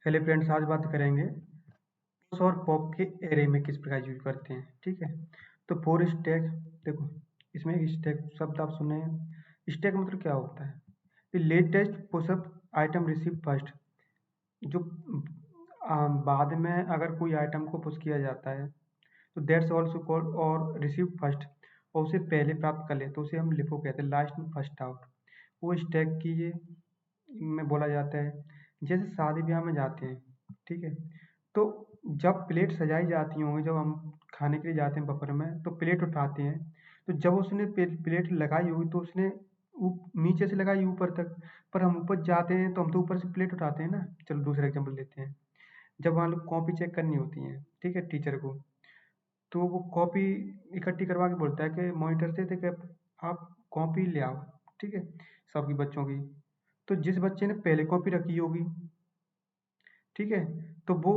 Hello friends, आज बात करेंगे पुश और पॉप के एरे में किस प्रकार यूज करते हैं। ठीक है, तो फोर स्टैक। देखो, इसमें एक स्टैक शब्द आप सुने हैं। स्टैक मतलब क्या होता है? Latest pushup item receive first. जो बाद में अगर कोई आइटम को पुश किया जाता है तो दैट्स ऑल्सो कॉल्ड और रिसीव फर्स्ट, और उसे पहले प्राप्त कर ले तो उसे हम लिफो कहते हैं, लास्ट में फर्स्ट आउट। वो स्टैक की ये में बोला जाता है। जैसे शादी ब्याह में जाते हैं, ठीक है, तो जब प्लेट सजाई जाती होंगी, जब हम खाने के लिए जाते हैं बफर में तो प्लेट उठाते हैं। तो जब उसने प्लेट लगाई होगी तो उसने नीचे से लगाई ऊपर तक। पर हम ऊपर जाते हैं तो हम तो ऊपर से प्लेट उठाते हैं ना। चलो दूसरा एग्जाम्पल लेते हैं। जब मान लो कॉपी चेक करनी होती है, ठीक है, टीचर को, तो वो कॉपी इकट्ठी करवा के बोलता है कि मॉनिटर से थे कि आप कॉपी ले आओ, ठीक है, सबकी बच्चों की। तो जिस बच्चे ने पहले कॉपी रखी होगी, ठीक है, तो वो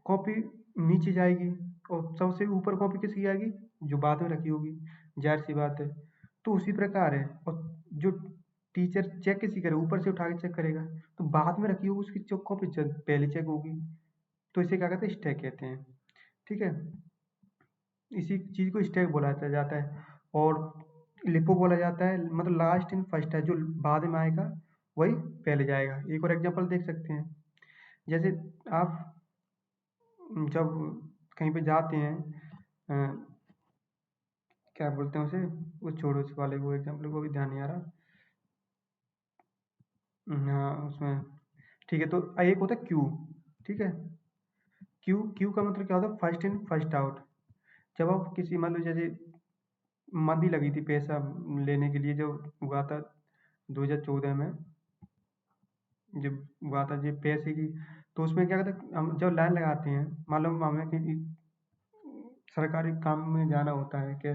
कॉपी नीचे जाएगी, और सबसे ऊपर कॉपी किसकी आएगी? जो बाद में रखी होगी। जाहिर सी बात है। तो उसी प्रकार है। और जो टीचर चेक किसी करे, ऊपर से उठा के चेक करेगा, तो बाद में रखी होगी उसकी जो कॉपी पहले चेक होगी। तो इसे क्या कहते हैं? स्टैक कहते हैं। ठीक है, इसी चीज को स्टैक बोला जाता है। और लिपो बोला जाता है, मतलब लास्ट इन फर्स्ट है, जो बाद में आएगा वही पहले जाएगा। एक और एग्जांपल देख सकते हैं। जैसे आप जब कहीं पे जाते हैं, अ, क्या बोलते हैं उसे, वो छोड़ो उस वाले वो एग्जाम्पल को भी ध्यान नहीं आ रहा। हाँ, उसमें ठीक है। तो एक होता है क्यू। ठीक है, क्यू क्यू का मतलब क्या होता है? First in first out. जब आप किसी, मान लो जैसे मंदी लगी थी पैसा लेने के लिए, जब हुआ था 2014 में, जब हुआ था जो पैसे की, तो उसमें क्या कहते हैं, हम जब लाइन लगाते हैं, मान लो हमें कि सरकारी काम में जाना होता है, कि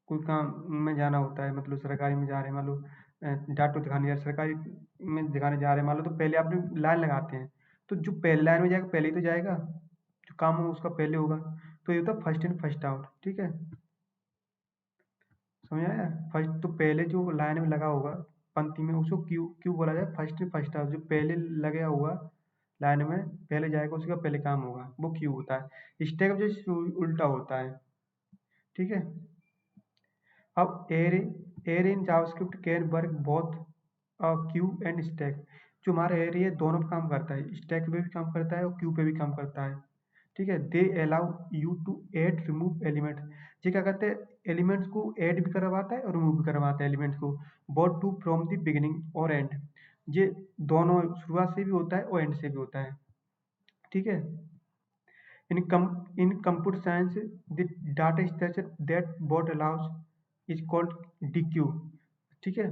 कोई काम में जाना होता है, मतलब सरकारी में जा रहे हैं, मान लो डाटो दिखाने जा रहे, सरकारी में दिखाने जा रहे हैं, मान लो, तो पहले आपने लाइन लगाते हैं। तो जो पहले लाइन में जाएगा पहले ही तो जाएगा, जो काम हो उसका पहले होगा। तो ये होता है फर्स्ट इन फर्स्ट आउट। ठीक है, समझ आया? फर्स्ट तो पहले जो लाइन में लगा होगा पंक्ति में, उसको क्यू क्यू बोला जाए। फर्स्ट इन फर्स्ट आउट, जो पहले लगा हुआ लाइन में पहले जाएगा, उसका पहले काम होगा, वो क्यू होता है। स्टैक जो उल्टा होता है। ठीक है, अब array in JavaScript can work both Q and stack. जो हमारा एरे है दोनों पे काम करता है, स्टैक पे भी काम करता है और क्यू पे भी काम करता है। ठीक है, they allow you to add remove element. ये क्या कहते हैं? एलिमेंट्स को ऐड भी करवाता है और रिमूव भी करवाता है एलिमेंट्स को, both to from the beginning और एंड। ये दोनों शुरुआत से भी होता है और एंड से भी होता है। ठीक है, in computer science, the data structure that both allows is called DQ। ठीक है,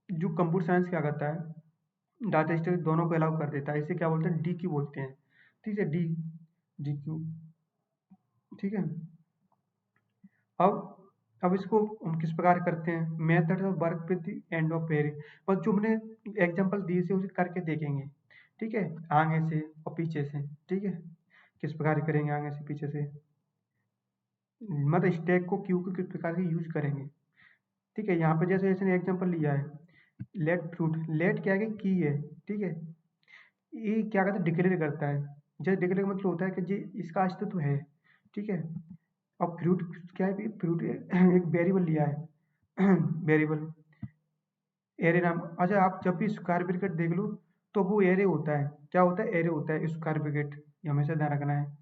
जो कंप्यूटर साइंस क्या करता है, डाटा स्ट्रक्चर दोनों को अलाउ कर देता है, इसे क्या बोलते हैं? डी क्यू बोलते हैं। ठीक है, डी डी क्यू। ठीक है, अब इसको हम किस प्रकार करते हैं? Method of work with the end of pair. बस जो हमने एग्जांपल दिए से उसे करके देखेंगे। ठीक है, आगे से और पीछे से। ठीक है, किस प्रकार करेंगे आगे से पीछे से, मतलब स्टैक को क्यू को किस प्रकार से यूज करेंगे। ठीक है, यहाँ पे जैसे इसने एग्जांपल लिया है, लेट फ्रूट। लेट क्या है? की है। ठीक है, ये क्या कहता है? डिक्लेयर करता है। जैसे डिक्लेयर का मतलब होता है कि जी इसका अस्तित्व है। ठीक है, अब फ्रूट क्या है? फ्रूट एक वेरिएबल लिया है वेरिएबल एरे नाम। अच्छा, आप जब भी स्क्वायर ब्रैकेट देख लो तो वो एरे होता है। क्या होता है? एरे होता है स्क्वायर ब्रैकेट। ये हमेशा ध्यान रखना है।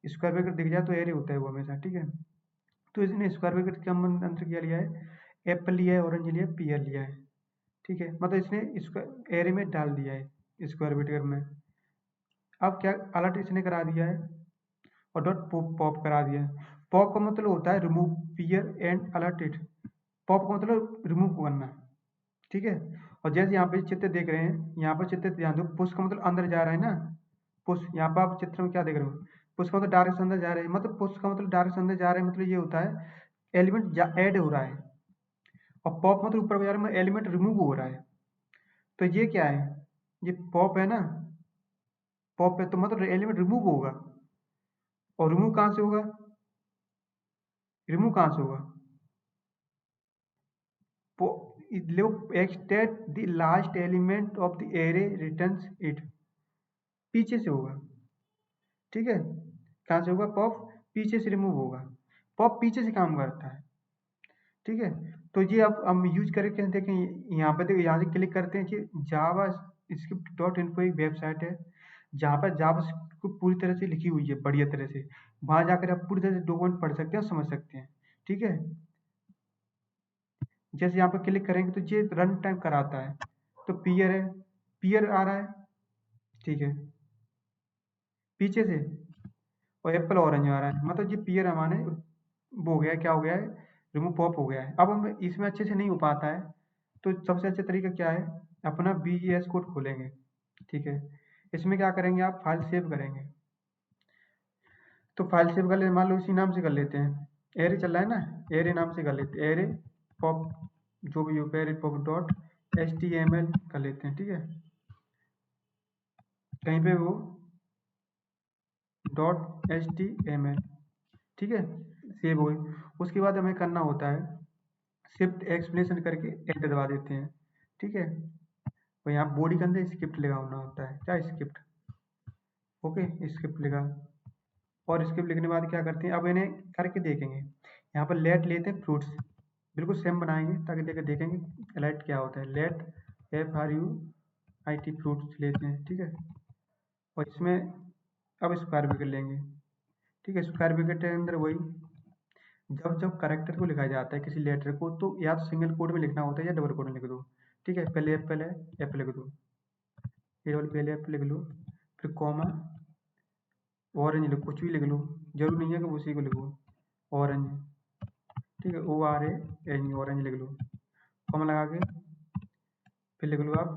स्क्वायर ब्रैकेट दिख जाए तो एरे होता है वो हमेशा। ठीक है, तो इसने स्क्वायर ब्रैकेट का अंतर क्या लिया है? एप्पल लिया है, ऑरेंज लिया है, पीयर लिया है। ठीक है, मतलब इसने इसको एरे में डाल दिया है स्क्वायर ब्रैकेट में। अब क्या अलर्ट इसने करा दिया है और डॉट पॉप करा दिया है। पॉप का मतलब होता है remove peer and alerted. Pop का मतलब रिमूव करना। ठीक है, और जैसे यहाँ पे चित्र देख रहे हैं, यहाँ पर चित्र ध्यान दो, पुश का मतलब अंदर जा रहा है ना। पुश, यहाँ पर आप चित्र में क्या देख रहे हो? पुश का मतलब डायरेक्ट अंदर जा रहे हैं, मतलब पुश का मतलब डायरेक्ट अंदर जा रहे हैं, मतलब ये होता है एलिमेंट ऐड हो रहा है। और पॉप मतलब ऊपर बाजार में एलिमेंट रिमूव हो रहा है। तो ये क्या है? ये पॉप है ना। पॉप है तो मतलब एलिमेंट रिमूव होगा। और रिमूव कहाँ से होगा? रिमूव कहाँ से होगा? extract the last element of the array returns it। पीछे से होगा, ठीक है। कहाँ से होगा? पॉप पीछे से रिमूव होगा, पॉप पीछे से काम करता है, ठीक है। तो ये अब हम यूज करके देखें, यहाँ पे देखो, यहाँ से क्लिक करते हैं कि जावा स्क्रिप्ट डॉट इन्फो एक वेबसाइट है जहाँ पर जावा स्क्रिप्ट पूरी तरह से लिखी हुई है, बढ़िया तरह से। वहां जाकर आप पूरी तरह से डॉक्यूमेंट पढ़ सकते हैं और समझ सकते हैं, ठीक है। जैसे यहाँ पर क्लिक करेंगे तो ये रन टाइम कराता है, तो पीयर है, पीयर आ रहा है, ठीक है, पीछे से। और एप्पल ऑरेंज आ रहा है, मतलब ये पीयर हमारे वो हो गया है, क्या हो गया है, रिमूव पॉप हो गया है। अब हम इसमें अच्छे से नहीं हो पाता है, तो सबसे अच्छा तरीका क्या है, अपना BGS कोड खोलेंगे, ठीक है। इसमें क्या करेंगे, आप फाइल सेव करेंगे। तो फाइल सेव कर ले, मान लो इसी नाम से कर लेते हैं, एरे चल रहा है ना, एरे नाम से कर लेते हैं, एरे पॉप जो भी हो, एरे पॉप डॉट HTML कर लेते हैं, ठीक है। कहीं पे वो .html, ठीक है, सेव हो गई। उसके बाद हमें करना होता है शिफ्ट एक्सप्लेनेशन करके एंटर दबा देते हैं, ठीक है। और यहाँ बॉडी के अंदर स्क्रिप्ट लिखा होना होता है, क्या स्क्रिप्ट, ओके, स्क्रिप्ट लिखा। और स्क्रिप्ट लिखने के बाद क्या करते हैं, अब इन्हें करके देखेंगे। यहाँ पर लेट लेते हैं फ्रूट्स, बिल्कुल सेम बनाएंगे ताकि देखेंगे लेट क्या होता है। लेट FRUIT फ्रूट्स लेते हैं, ठीक है। और इसमें अब स्क्वायर ब्रैकेट लेंगे, ठीक है। स्क्वायर ब्रैकेट के अंदर वही, जब जब कैरेक्टर को लिखा जाता है किसी लेटर को, तो या तो सिंगल कोड में लिखना होता है या डबल कोड में लिख दो, ठीक है। पहले एप्पल है, एप्पल लिख दो, ये वाली पहले एप्पल लिख लो, फिर कॉमा ऑरेंज लिखो, कुछ भी लिख लो, जरूर नहीं है कि उसी को लिखो, ऑरेंज, ठीक है, ORANG, ऑरेंज लिख लो, कॉमा लगा के फिर लिख लो आप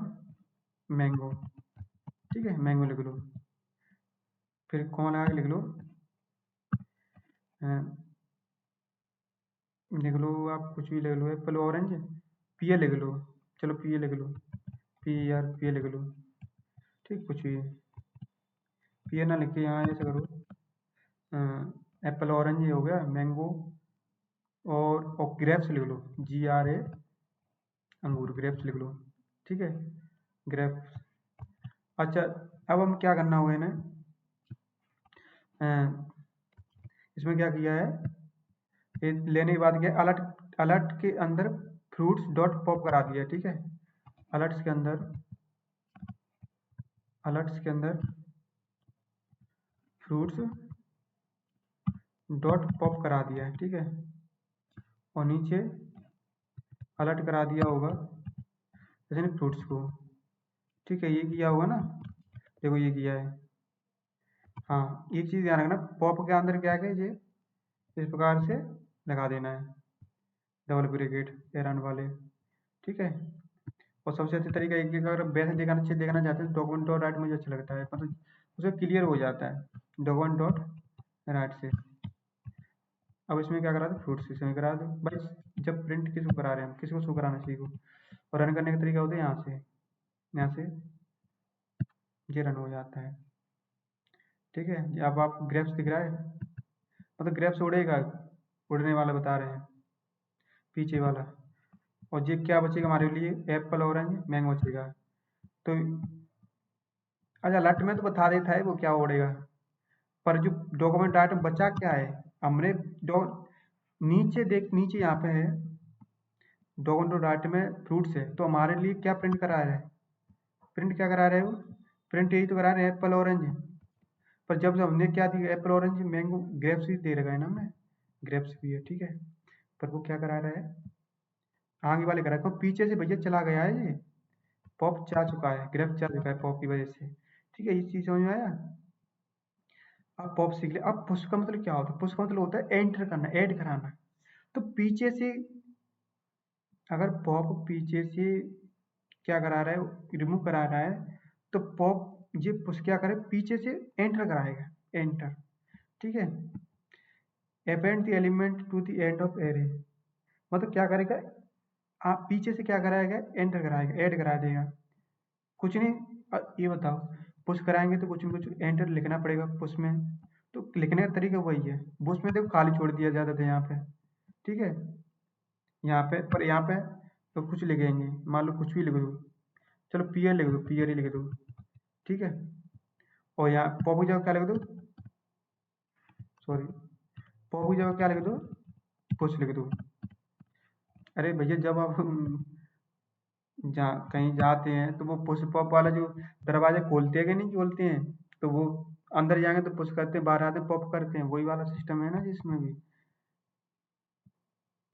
मैंगो, ठीक है, मैंगो लिख लो, फिर कॉमा लगा के लिख लो, लिख लो आप कुछ भी लिख लो, एप्पल ऑरेंज, पी लिख लो, चलो पी लिख लो, पी लिख लो, ठीक, कुछ भी पी ना लिख के यहाँ ऐसे करो, एप्पल ऑरेंज हो गया, मैंगो, और ग्रेप्स लिख लो, GRA अंगूर, ग्रेप्स लिख लो, ठीक है, ग्रेप्स। अच्छा, अब हम क्या करना होगा इन्हें, इसमें क्या किया है, ये लेने के बाद क्या, अलर्ट अलर्ट के अंदर फ्रूट्स डॉट पॉप करा दिया, ठीक है। अलर्ट्स के अंदर, अलर्ट्स के अंदर फ्रूट्स डॉट पॉप करा दिया है, ठीक है। और नीचे अलर्ट करा दिया होगा जैसे फ्रूट्स को, ठीक है, ये किया होगा ना, देखो ये किया है। हाँ, एक चीज़ ध्यान रखना, पॉप के अंदर क्या है, ये इस प्रकार से लगा देना है, डबल ब्रैकेट एरन वाले, ठीक है। और सबसे अच्छा तरीका एक, अगर वैसे देखना चाहते हैं, डॉक्यूमेंट डॉट राइट मुझे अच्छा लगता है, मतलब उससे क्लियर हो जाता है, डॉक्यूमेंट डॉट राइट से। अब इसमें क्या करा दो, फ्रूट्स इसमें करा दो भाई। जब प्रिंट किसको करा रहे हैं हम, किसको शो कराना सीखो, और रन करने का तरीका होता है यहाँ से, यहाँ से ये रन हो जाता है, ठीक है। अब आप ग्रेप्स दिख रहा है, मतलब ग्रेप्स उड़ेगा, उड़ने वाला बता रहे हैं, पीछे वाला। और ये क्या बचेगा हमारे लिए, एप्पल ऑरेंज मैंगो बचेगा। तो अच्छा, लट में तो बता देता है वो क्या उड़ेगा, पर जो डॉक्यूमेंट आइटम बचा क्या है, हमने नीचे देख, नीचे यहाँ पे है डॉक्यूमेंट आइटम में फ्रूट्स है, तो हमारे लिए क्या प्रिंट करा रहा है, प्रिंट क्या करा रहे हो, प्रिंट यही तो करा रहे हैं, एप्पल ऑरेंज। पर जब हमने क्या दिया, एप्पल ऑरेंज मैंगो ग्रेप्स ही दे रखा है ना हमने, ग्रेप्स भी है, ठीक है। पर वो क्या करा रहा है, आगे वाले करा है, पीछे से भैया चला गया है, ये पॉप जा चुका है, ग्रेप्स जा चुका है पॉप की वजह से, ठीक है। ये चीज समझ में आया। अब पॉप सीख ले। अब पुश का मतलब क्या होता है, पुश का मतलब होता है एंटर करना, ऐड कराना। तो पीछे से अगर पॉप पीछे से क्या करा रहा है, रिमूव करा रहा है, तो पॉप ये पुश क्या करे, पीछे से एंटर कराएगा, एंटर, ठीक है। Append the element to the end of array, मतलब क्या करेगा, आप पीछे से क्या कराएगा, एंटर कराएगा, ऐड करा देगा, कुछ नहीं। ये बताओ, पुश कराएंगे तो कुछ न कुछ एंटर लिखना पड़ेगा पुश में, तो लिखने का तरीका वही है। पुश में देखो खाली छोड़ दिया जाता था यहाँ पे, ठीक है, यहाँ पे, पर यहाँ पे तो कुछ लिखेंगे, मान लो कुछ भी लिख दो, चलो पीयर लिख दो, पीयर ही लिख दो, ठीक है। और यहाँ पॉप की जगह क्या लिख दो, सॉरी, पॉप की जगह क्या लिख दो, पुश लिख दो। अरे भैया जब आप जहाँ कहीं जाते हैं तो वो पुश पॉप वाला जो दरवाजा खोलते हैं कि नहीं खोलते हैं, तो वो अंदर जाएंगे तो पुश करते हैं, बाहर आते हैं पॉप करते हैं, वही वाला सिस्टम है ना जिसमें भी।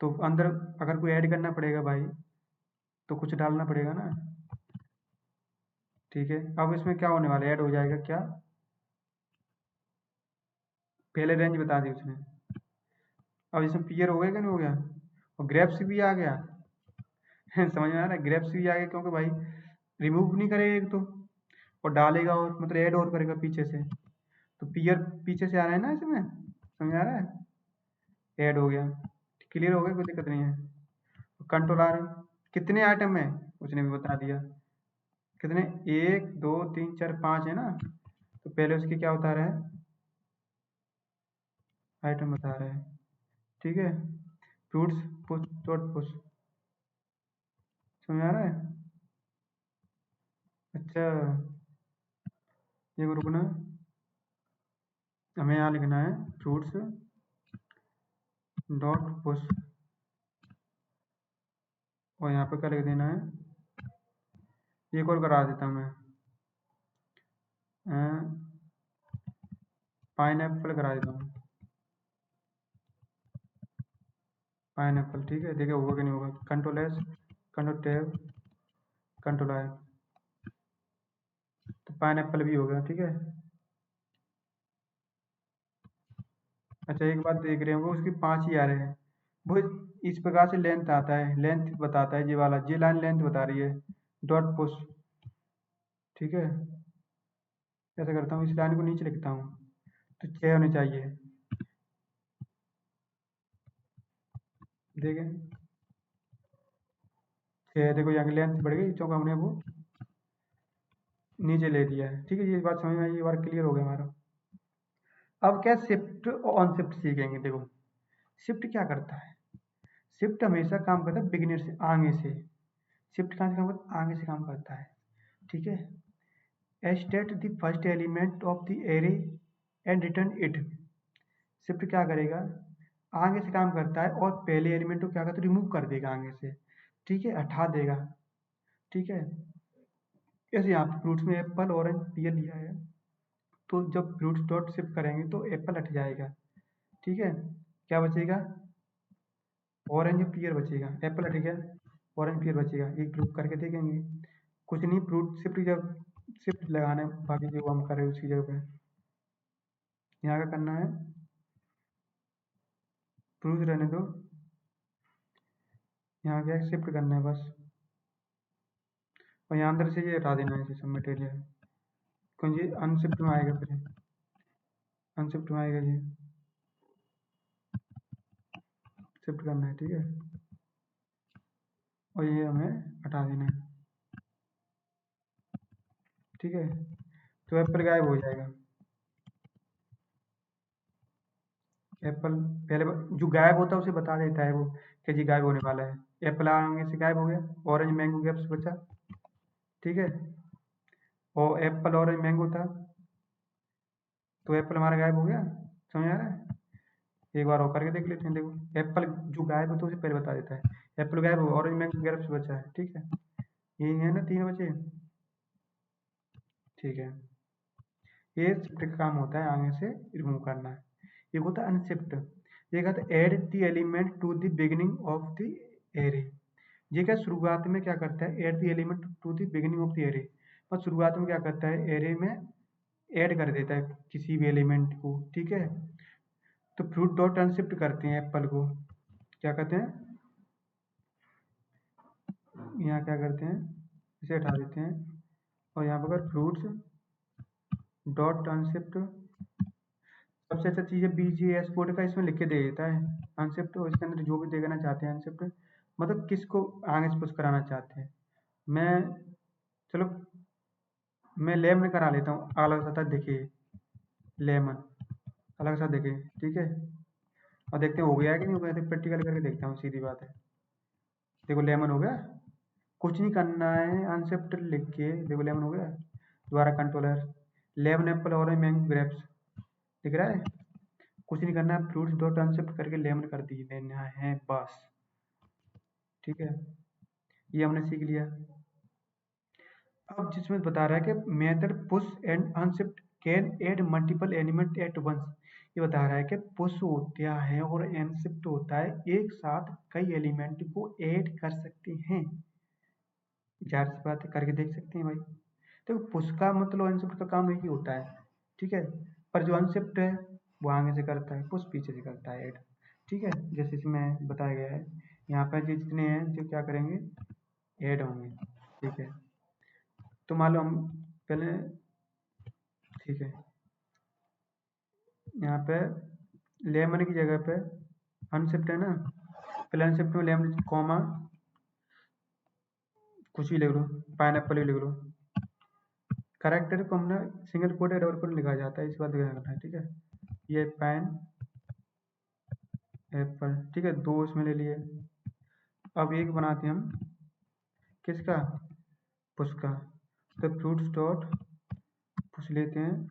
तो अंदर अगर कोई ऐड करना पड़ेगा भाई तो कुछ डालना पड़ेगा ना। ठीक है, अब इसमें क्या होने वाला है, ऐड हो जाएगा क्या, पहले रेंज बता दी उसने। अब इसमें पीयर हो गया कि नहीं हो गया, और ग्रेप्स भी आ गया। समझ में आ रहा है, ग्रेप्स भी आ गया क्योंकि भाई रिमूव नहीं करेगा एक तो, और डालेगा और मतलब ऐड और करेगा पीछे से, तो पीयर पीछे से आ रहा है ना इसमें, समझ आ रहा है, ऐड हो गया। क्लियर हो गया, कोई दिक्कत नहीं है। कंट्रोल आर, कितने आइटम है उसने भी बता दिया, कितने, एक दो तीन चार पाँच है ना, तो पहले उसकी क्या बता रहा है, आइटम बता रहा है। ठीक है, फ्रूट्स पुश डॉट पुश, समझ आ रहा है। अच्छा, ये रुकना, हमें यहाँ लिखना है फ्रूट्स डॉट पुश, और यहाँ पे क्या लिख देना है, एक और करा देता हूँ मैं, पाइन एप्पल करा देता हूँ, पाइन एप्पल। ठीक है, देखिए होगा कि नहीं होगा, control S, control tab, control I, तो पाइन एप्पल भी हो गया। ठीक है, अच्छा एक बात देख रहे होंगे, उसकी 5 ही आ रहे हैं, वो इस प्रकार से लेंथ आता है, लेंथ बताता है, ये वाला ये लाइन लेंथ बता रही है, डॉट पुश। ठीक है, ऐसा करता हूँ, इस लाइन को नीचे लिखता हूँ, तो 6 होने चाहिए, देखें 6, देखो यहाँ की लेंथ बढ़ गई क्योंकि हमने वो नीचे ले दिया है। ठीक है, ये बात समझ में आई, ये बार क्लियर हो गया हमारा। अब क्या शिफ्ट और अनशिफ्ट सीखेंगे। देखो शिफ्ट क्या करता है, शिफ्ट हमेशा काम करता है बिगिनर से, आगे से। शिफ्ट कहाँ से काम करता है, आगे से काम करता है। ठीक है, state the first element of the array and return it. Shift क्या करेगा, आगे से काम करता है और पहले एलिमेंट को क्या करता है, रिमूव कर देगा आगे से। ठीक है, हटा देगा। ठीक है, जैसे यहाँ पे फ्रूट्स में एप्पल ऑरेंज पीयर लिया है, तो जब फ्रूट्स डॉट शिफ्ट करेंगे तो एप्पल हट जाएगा। ठीक है, क्या बचेगा, ऑरेंज पीयर बचेगा, एप्पल हट गया, ऑरेंज पीयर बचेगा। एक ग्रुप करके देखेंगे, कुछ नहीं, फ्रूट शिफ्ट जब शिफ्ट लगाना है, बाकी जो हम कर रहे हैं उसकी जगह पे यहाँ का करना है, फ्रूट रहने दो, यहाँ क्या शिफ्ट करना है बस, और यहाँ अंदर से ये हटा देना है, इसे सब मटेरियल, क्योंकि ये अनशिफ्ट में आएगा, फिर अनशिफ्ट में आएगा, ये शिफ्ट करना है। ठीक है, और ये हमें हटा देना है। ठीक है, तो एप्पल गायब हो जाएगा, एप्पल पहले जो गायब होता है उसे बता देता है वो कि जी गायब होने वाला है, एप्पल आगे से गायब हो गया, ऑरेंज मैंगो गैप्स बचा। ठीक है, और एप्पल ऑरेंज मैंगो था, तो एप्पल हमारा गायब हो गया, समझ आ रहा है। एक बार और करके देख लेते हैं, देखो एप्पल जो गायब होता है उसे पहले बता देता है, एप्पल गायब हो, ऑरेंज मैंगो गैप्स बचा है। ठीक है, यही है ना, 3 बचे। ठीक है, ये शिफ्ट का काम होता है आगे से रिमूव करना है। एक होता है अनशिफ्ट, ये कहता है add the element to the beginning of the array. ये क्या शुरुआत में क्या करता है, add the element to the beginning of the array, और शुरुआत में क्या करता है, एरे में ऐड कर देता है किसी भी एलिमेंट को। ठीक है, तो फ्रूट डॉट अनशिफ्ट करते हैं एप्पल को, क्या कहते हैं, यहाँ क्या करते हैं, इसे हटा देते हैं, और यहाँ पर फ्रूट्स डॉट अनशिफ्ट, सबसे अच्छा चीज़ है बीजीएस कोड का, इसमें लिख के दे देता है अनशिफ्ट, और इसके अंदर जो भी देखना चाहते हैं अनशिफ्ट, मतलब किसको आगे से पुश कराना चाहते हैं। मैं, चलो मैं लेमन करा लेता हूँ, अलग सा था, देखिए लेमन अलग सा देखे। ठीक है, और देखते हैं हो गया है कि नहीं हो गया, तो प्रैक्टिकल करके देखता हूँ, सीधी बात है। देखो लेमन हो गया, कुछ नहीं करना है, अनशिफ्ट लिख के देखो लेमन हो गया, दोबारा controller, 11 Apple, orange, mango, grapes. दिख रहा है? कुछ नहीं करना है, फ्रूट्स डॉट अनशिफ्ट करके 11 कर दिए देना है बस। ठीक है, ये हमने सीख लिया। अब जिसमें बता रहा है कि method push and unshift can add multiple element at once. ये बता रहा है कि पुश होता है और अनशिफ्ट होता है, एक साथ कई एलिमेंट को ऐड कर सकते हैं। जाहिर सी बात है, करके देख सकते हैं भाई। तो पुश का मतलब अनशिफ्ट का काम एक ही होता है, ठीक है। पर जो अनशिफ्ट है वो आगे से करता है, पुश पीछे से करता है, ऐड। ठीक है, जैसे इसमें बताया गया है, यहाँ पर जितने हैं जो क्या करेंगे, ऐड होंगे। ठीक है, तो मान लो हम पहले, ठीक है, यहाँ पे लेमन की जगह पे अनशिफ्ट है ना, पहले अनशिफ्ट में लेमन कॉमा कुछ भी लिख लो, पाइनएप्पल भी लिख लो। करेक्टर को हमने सिंगल कोट या डबल कोट लिखा जाता है, इस बात ध्यान रखना है। ठीक है, ये पाइन एप्पल, ठीक है, दो इसमें ले लिए। अब एक बनाते हैं हम किसका, पुष्का। तो फ्रूट्स डॉट पुश लेते हैं,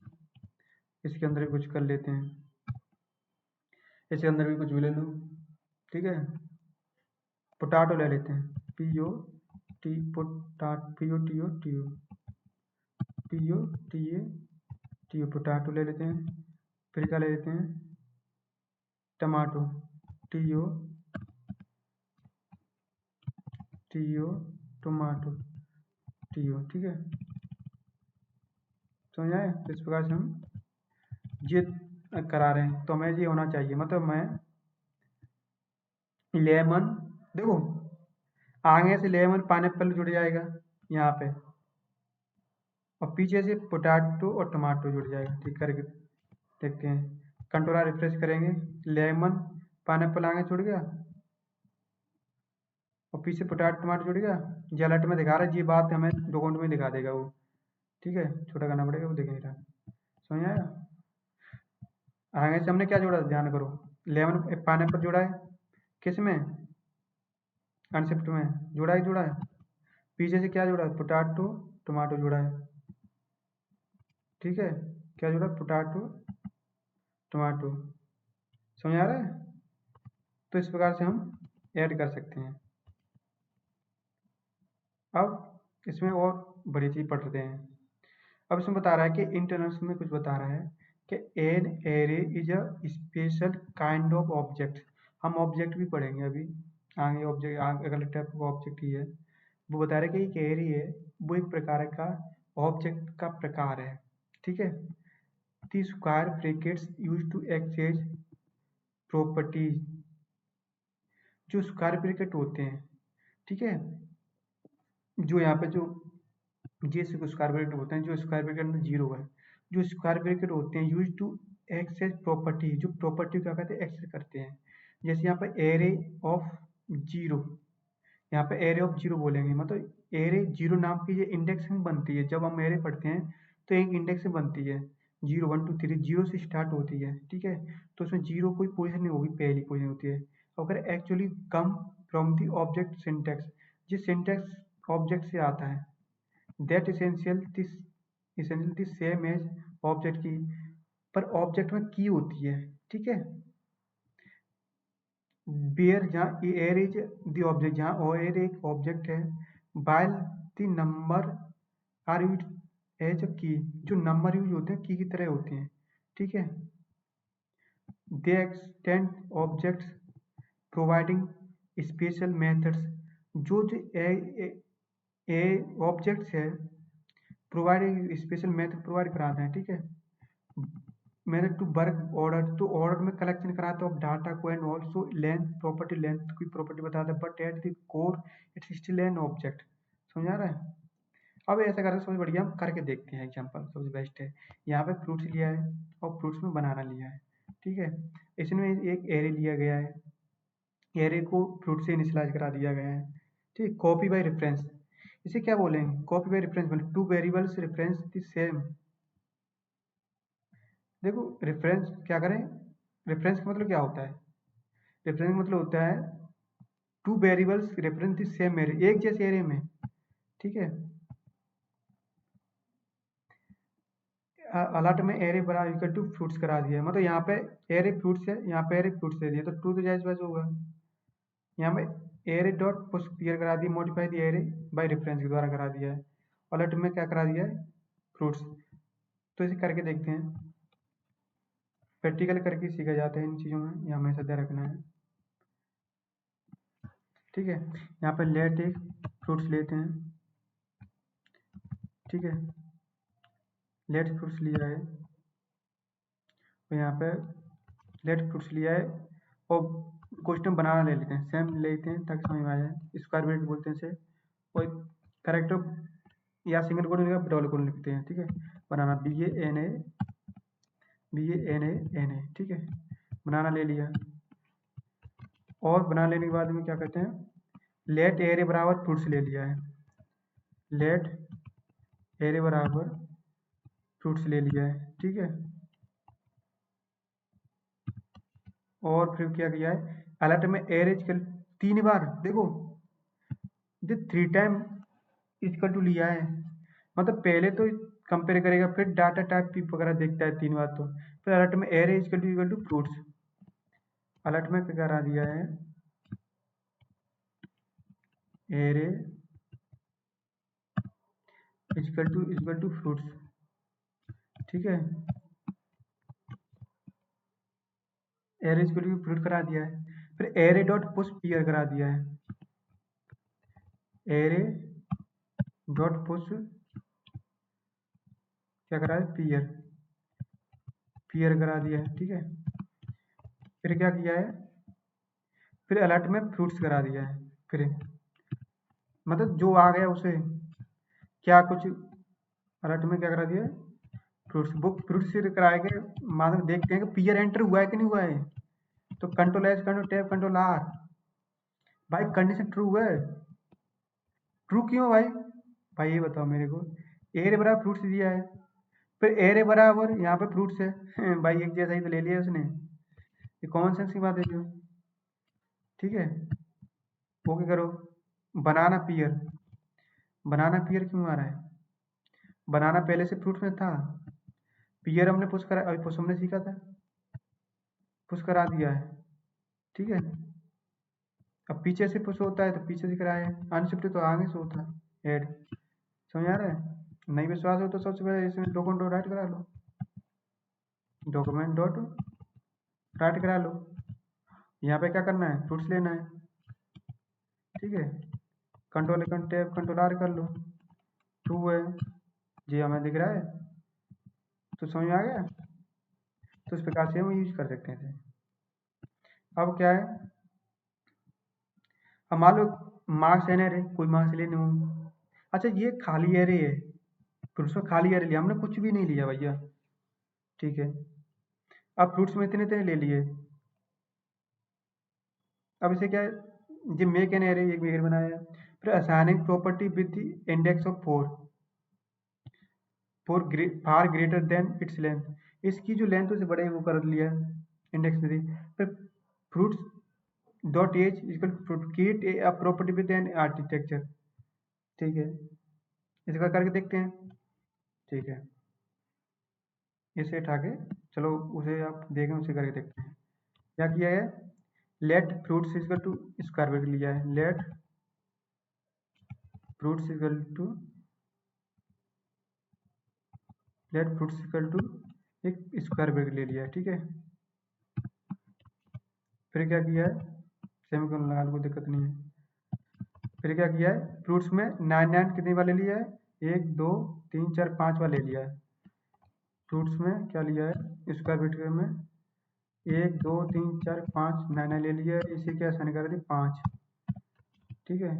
इसके अंदर भी कुछ कर लेते हैं, इसके अंदर भी कुछ भी ले लो। ठीक है, पोटाटो ले लेते हैं, P O T potato P O T O T O P O T A T O potato ले लेते हैं। फिर क्या ले लेते हैं, tomato, T O tomato T O. ठीक है, समझ आए? तो इस प्रकार से हम ये करा रहे हैं, तो हमें ये होना चाहिए, मतलब मैं लेमन, देखो आगे से लेमन पाइनएप्पल जुड़ जाएगा यहाँ पे, और पीछे से पोटैटो और टमाटो जुड़ जाएगा। ठीक करके देखते हैं, कंट्रोल रिफ्रेश करेंगे, लेमन पाइनएप्पल आगे जुड़ गया और पीछे पोटैटो टमाटो जुड़ गया। जे अलर्ट में दिखा रहा है, ये बात हमें डॉक्यूमेंट में दिखा देगा वो। ठीक है, छोटा करना पड़ेगा, वो देख नहीं रहा। समझ आया? आगे से हमने क्या जोड़ा, ध्यान करो, लेमन पाइनएप्पल जोड़ा है, किस में, अनशिफ्ट में जोड़ा है। पीछे से क्या जोड़ा है, पोटैटो टमाटो जोड़ा है। ठीक है, क्या जोड़ा, पोटैटो टमाटो। समझ आ रहा है? तो इस प्रकार से हम ऐड कर सकते हैं। अब इसमें और बड़ी चीज पढ़ते हैं। अब इसमें बता रहा है कि इंटरनल्स में कुछ बता रहा है कि an array is a special kind of object. हम ऑब्जेक्ट भी पढ़ेंगे अभी आगे, ऑब्जेक्ट अगले टाइप का ऑब्जेक्ट ही है। वो बता रहा है कि एक एरे है, वो एक प्रकार का ऑब्जेक्ट का प्रकार है। ठीक है, the square brackets use to exchange properties. जो स्क्वायर ब्रैकेट होते हैं, ठीक है, जो यहाँ पे जो ये स्क्वायर ब्रैकेट होते हैं, जो स्क्वायर ब्रैकेट में जीरो है, जो स्क्वायर ब्रैकेट होते हैं यूज टू एक्सेस प्रॉपर्टी, जो प्रॉपर्टी क्या कहते हैं, एक्सेस करते हैं। जैसे यहाँ पे एरे ऑफ जीरो, यहाँ पे एरे ऑफ जीरो बोलेंगे, मतलब एरे जीरो नाम की ये इंडेक्स में बनती है। जब हम एरे पढ़ते हैं तो एक इंडेक्स में बनती है, 0 1 2 3 जीरो से स्टार्ट होती है। ठीक है, तो उसमें जीरो कोई पोजिशन नहीं होगी, पहली पोजिशन होती है। अगर actually come from the object syntax, जिस सिंटेक्स ऑब्जेक्ट से आता है, that essential same as object key, पर ऑब्जेक्ट में की होती है। ठीक है, बेयर जहाँ एर इज द ऑब्जेक्ट, जहाँ एर एक ऑब्जेक्ट है, while the number are used as key, जो नंबर यूज होते हैं की तरह होते हैं। ठीक है, दे extend objects providing special methods. जो जो ए ऑब्जेक्ट्स है प्रोवाइड स्पेशल मेथड प्रोवाइड कराते हैं। ठीक है, मेथड टू वर्क ऑर्डर, तो ऑर्डर में कलेक्शन कराते हो डाटा को, and also length property, length की प्रॉपर्टी बताते हैं, but at the core it's still an object. समझ आ रहा है? अब ऐसा करके सबसे बढ़िया हम करके देखते हैं, एग्जांपल सबसे बेस्ट है। यहाँ पे फ्रूट्स लिया है और फ्रूट्स में बनाना लिया है। ठीक है, इसमें एक एरे लिया गया है, एरे को फ्रूट से इनिशियलाइज करा दिया गया है। ठीक, कॉपी बाय रेफरेंस, इसे क्या बोलेंगे, कॉपी बाय रेफरेंस, मतलब two variables reference the same. देखो रेफरेंस क्या करें, रेफरेंस का मतलब क्या होता है, रेफरेंस का मतलब होता है two variables reference the same array, एक जैसे एरे में। ठीक है, अलर्ट में एरे बड़ा इक्वल टू फ्रूट्स करा दिया है, मतलब यहाँ पे एरे फ्रूट्स है, यहाँ पे एरे फ्रूट्स दे दिया, तो ट्रू तो जायज बात होगा। यहाँ पे एरे डॉट पुश क्लियर करा दिया, modify the array by reference के द्वारा करा दिया है। अलर्ट में क्या करा दिया है, फ्रूट्स। तो इसे करके देखते हैं, प्रैक्टिकल करके सीखा जाता है इन चीज़ों में, ये हमेशा ध्यान रखना है। ठीक है, यहाँ पे लेट एक फ्रूट्स लेते हैं। ठीक है, लेट फ्रूट्स लिया है, तो यहाँ पे लेट फ्रूट्स लिया है और क्वेश्चन बनाना ले लेते हैं, सेम लेते हैं ताकि समझ में आ जाए। स्क्वायर ब्रैकेट बोलते हैं इसे, और करेक्टर या सिंगल कोड या डबल कोड लिखते हैं। ठीक है, बनाना BANA, ठीक है, बनाना ले लिया। और बना लेने के बाद में क्या कहते हैं, लेट एरे बराबर फ्रूट्स ले लिया है, लेट एरे बराबर फ्रूट्स ले लिया है। ठीक है, और फिर क्या किया है, अलर्ट में एरेज के 3 बार देखो, जो 3 टाइम इक्वल टू लिया है, मतलब पहले तो कंपेयर करेगा, फिर डाटा टाइप भी वगैरह देखता है 3 बार, तो फिर अलर्ट में array equal to fruits, alert में क्या करा दिया है, एरे इक्वल टू फ्रूट्स। ठीक है, एरे इक्वल टू फ्रूट करा दिया है, फिर एरे डॉट पुश क्लियर करा दिया है, एरे डॉट पुश क्या करा है, क्लियर करा दिया है। ठीक है, फिर क्या किया है, फिर अलर्ट में फ्रूट्स करा दिया है, फिर मतलब जो आ गया उसे क्या कुछ अलर्ट में क्या करा दिया है, फ्रूट्स बुक फ्रूट्स से कराएंगे, मतलब देखते हैं कि पीयर एंटर हुआ है कि नहीं हुआ है, तो control S control tab control R, भाई कंडीशन ट्रू है, ट्रू क्यों भाई, भाई ये बताओ मेरे को, एरे बराबर फ्रूट्स दिया है, फिर एरे बराबर यहाँ पे फ्रूट्स है भाई एक जैसा ही तो ले लिया उसने, ये कॉमन सेंस की बात है जो। ठीक है, ओके करो, बनाना पियर, बनाना पियर क्यों आ रहा है, बनाना पहले से फ्रूट्स में था, पियर हमने पुश करा, अभी पुश हमने सीखा था, पुश करा दिया है। ठीक है, अब पीछे से पुश होता है तो पीछे से कराए, अनशिफ्ट तो आगे से होता है ऐड, समझ आ रहा है। नहीं विश्वास हो तो सबसे पहले इसमें डॉक्यूमेंट डॉट राइट करा लो, डॉक्यूमेंट डॉट राइट करा लो, यहाँ पे क्या करना है, फ्रूट्स लेना है। ठीक है, कंट्रोल टैब कंट्रोल आर कर लो, ट्रू है जी, हमें दिख रहा है, तो समझ में आ गया, तो इस प्रकार से हम यूज कर सकते हैं। अब क्या है, अब मान लो मार्क्स एन एरे, कोई मार्क्स लेने हो, अच्छा ये खाली एरे है, फिर उसमें खाली एरे लिया हमने, कुछ भी नहीं लिया भैया। ठीक है, अब फ्रूट्स में इतने इतने ले लिए, अब इसे क्या है, ये मेक एन एरे, एक मेक बनाया है, फिर assigning property with index of 4 far greater than its length, इसकी जो लेंथ उसे बड़े वो कर लिया इंडेक्स में दी, फिर fruits dot age equal create a property with an architecture. ठीक है, इसका करके देखते हैं। ठीक है, इसे उठा के चलो उसे आप देखें, उसे करके देखते हैं। क्या किया है, let fruits equal to square bracket लिया है, लेट फ्रूट्स इक्वल टू एक स्क्वायर ब्रैकेट ले लिया है। ठीक है, फिर क्या किया है, सेमीकोलन लगा लो, कोई दिक्कत नहीं है। फिर क्या किया है, फ्रूट्स में 9 कितने वाले लिया है, 1 2 3 4 5 वाले लिया है, फ्रूट्स में क्या लिया है, स्क्वायर ब्रैकेट में 1 2 3 4 5 9 ले लिया है, इसे क्या साइन करा दी 5। ठीक है,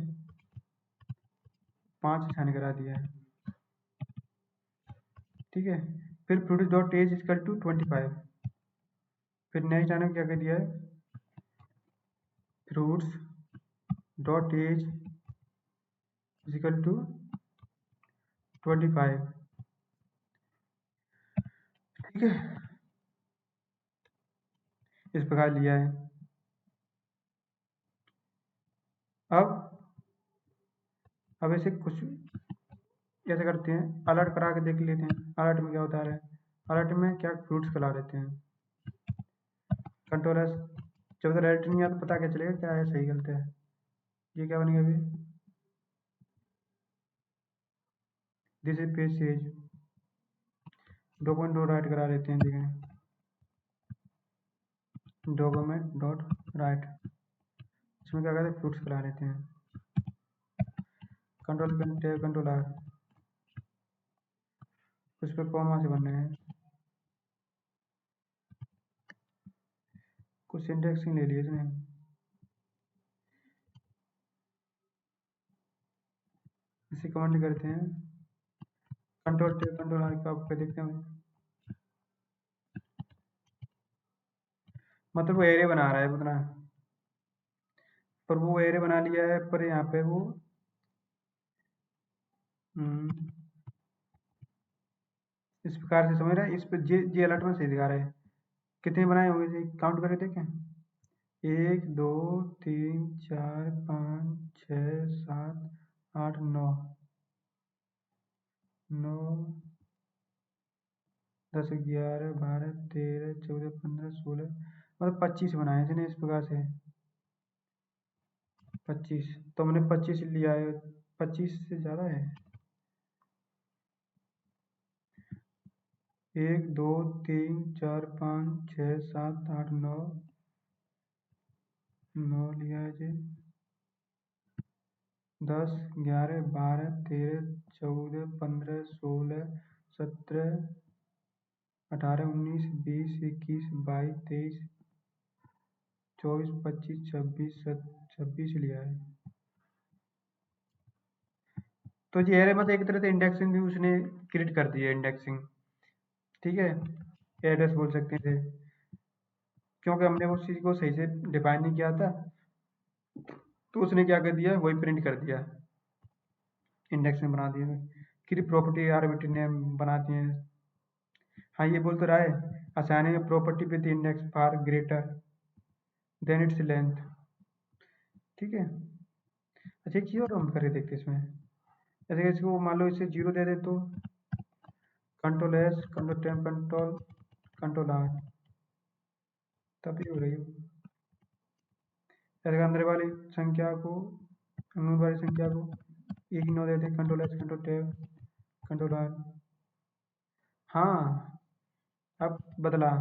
5 साइन करा दिया है। ठीक है, फिर fruits dot age equal to 25, फिर नेक्स्ट आने क्या कर दिया है, fruits dot age equal to 25। ठीक है, इस प्रकार लिया है। अब ऐसे कुछ ऐसे करते हैं, अलर्ट करा के देख लेते हैं अलर्ट में क्या होता है। अलर्ट में क्या फ्रूट्स खिला देते हैं। कंट्रोल एस, जब तक अलर्ट नहीं आता पता क्या चलेगा क्या है सही गलत है। ये क्या बनेगा अभी, this is page says, document dot right करा देते हैं, देखें डॉक्यूमेंट डॉट राइट, इसमें क्या कहते हैं फ्रूट्स खिला देते हैं। कंट्रोल आर, उस पर कॉमा से बनने हैं, कुछ सिंटेक्स ले लिए इसने। इसे कमेंट करते हैं, कंट्रोल आर का पे देखते हैं, मतलब वो एरे बना रहा है उतना, पर वो एरे बना लिया है, पर यहाँ पे वो हम्म, इस प्रकार से समझ रहा है, इस पे जे अलर्ट में सही दिखा रहा है। कितने बनाए होंगे काउंट करके देखें, 1 2 3 4 5 6 7 8 9, 9 10 11 12 13 14 15 16, मतलब 25 बनाए थे इस प्रकार से। 25, तो हमने 25 लिया है, 25 से ज़्यादा है। 1 2 3 4 5 6 7 8 9, 9 लिया है जी, 10 11 12 13 14 15 16 17 18 19 20 21 22 23 24 25 26 26 लिया है। तो ये एरे मतलब एक तरह से इंडेक्सिंग भी उसने क्रिएट कर दी है, इंडेक्सिंग, ठीक है, एड्रेस बोल सकते थे, क्योंकि हमने उस चीज़ को सही से डिफाइन नहीं किया था, तो उसने क्या कर दिया वही प्रिंट कर दिया, इंडेक्स में बना दिया, कि प्रॉपर्टी आर्बिट्री नेम बना दिए हैं। हाँ ये बोल तो रहा है, assigning property with index far greater than its length, ठीक है। अच्छा एक चीज़ और हम करके देखते हैं इसमें, जैसे कि इसको मान लो इसे 0 दे दे तो control S control tab control R, तभी हो रही हो। जैसे अंदर वाली संख्या को, अंदर वाली संख्या को 1 9 देते हैं, control S control tab control R, हाँ अब बदला,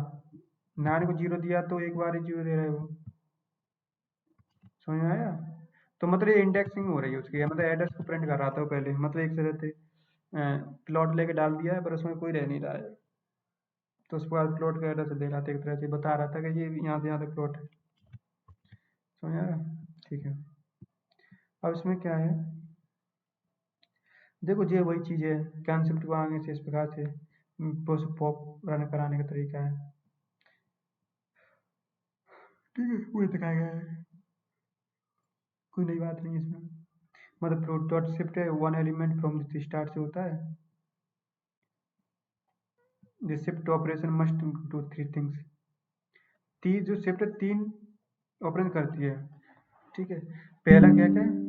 9 को 0 दिया तो एक बार ही 0 दे रहा है वो, समझ में आया। तो मतलब ये इंडेक्सिंग हो रही है उसकी, मतलब एड्रेस को प्रिंट कर रहा था वो पहले, मतलब एक तरह से प्लॉट लेके डाल दिया है पर उसमें कोई रह नहीं रहा है, तो उसके बाद प्लॉट का एड्रेस दे रहा था, एक तरह से बता रहा था कि ये यहाँ से यहाँ तक प्लॉट है, समझ आया, ठीक है। अब इसमें क्या है, देखो ये वही चीज़ है, कंसेप्ट को आगे से इस प्रकार से पॉप रन कराने का तरीका है, ठीक है, वही दिखाया गया है, कोई नई बात नहीं है इसमें। मतलब डॉट शिफ्ट है, one element from the start से होता है, the shift operation must do 3 things, तीन जो शिफ्ट 3 ऑपरेशन करती है, ठीक है। पहला क्या क्या है,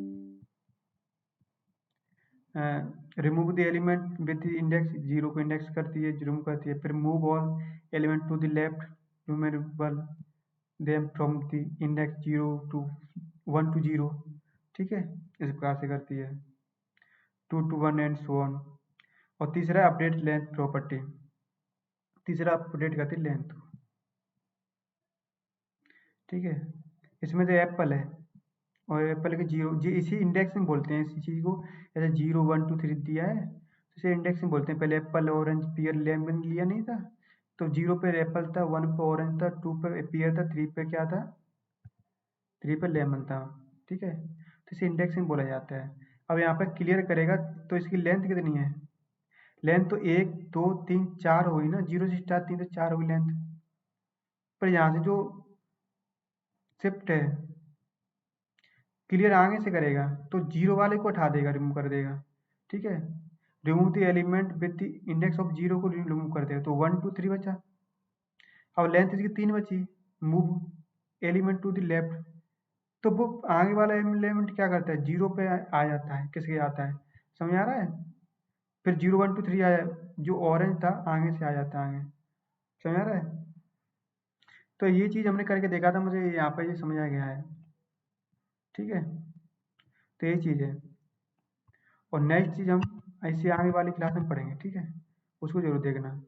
remove the element with index, 0 को इंडेक्स करती है, रिमूव करती है, फिर move all element to the left numerical them from the index 0 to 1 to 0, ठीक है, इस प्रकार से करती है, 2 टू 1 एंड सो ऑन। और तीसरा अपडेट लेंथ प्रॉपर्टी, तीसरा अपडेट करती है लेंथ, ठीक है। इसमें जो एप्पल है, और एप्पल के जीरो जी इसी इंडेक्सिंग बोलते हैं इसी चीज़ को, जैसे 0 1 2 3 दिया है तो इसे इंडेक्सिंग बोलते हैं। पहले एप्पल ऑरेंज पियर लेमन लिया नहीं था, तो 0 पे एप्पल था, 1 पे ऑरेंज था, 2 पे पियर था, 3 पे क्या था, 3 पे लेमन था, ठीक है, तो इसे इंडेक्सिंग बोला जाता है। अब यहाँ पे क्लियर करेगा तो इसकी लेंथ कितनी है, लेंथ तो 1 2 3 4 हुई ना, 0 से स्टार्ट 3 से 4 हुई लेंथ, पर यहाँ से जो शिफ्ट है क्लियर आगे से करेगा तो 0 वाले को हटा देगा, रिमूव कर देगा, ठीक है। Remove the element with the index of 0 को रिमूव कर देगा, तो 1 2 3 बचा। अब लेंथ इसकी 3 बची, move element to the left, तो वो आगे वाला एलिमेंट क्या करता है, 0 पे आ जाता है, किसके आता है, समझ आ रहा है, फिर 0 1 2 3 आया, जो ऑरेंज था आगे से आ जाता है आगे। समझ आ रहा है? तो ये चीज़ हमने करके देखा था, मुझे यहाँ पर ये समझ आ गया है। ठीक है, तो ये चीज़ है। और नेक्स्ट चीज़ हम ऐसे आगे वाली क्लास में पढ़ेंगे, ठीक है? उसको ज़रूर देखना।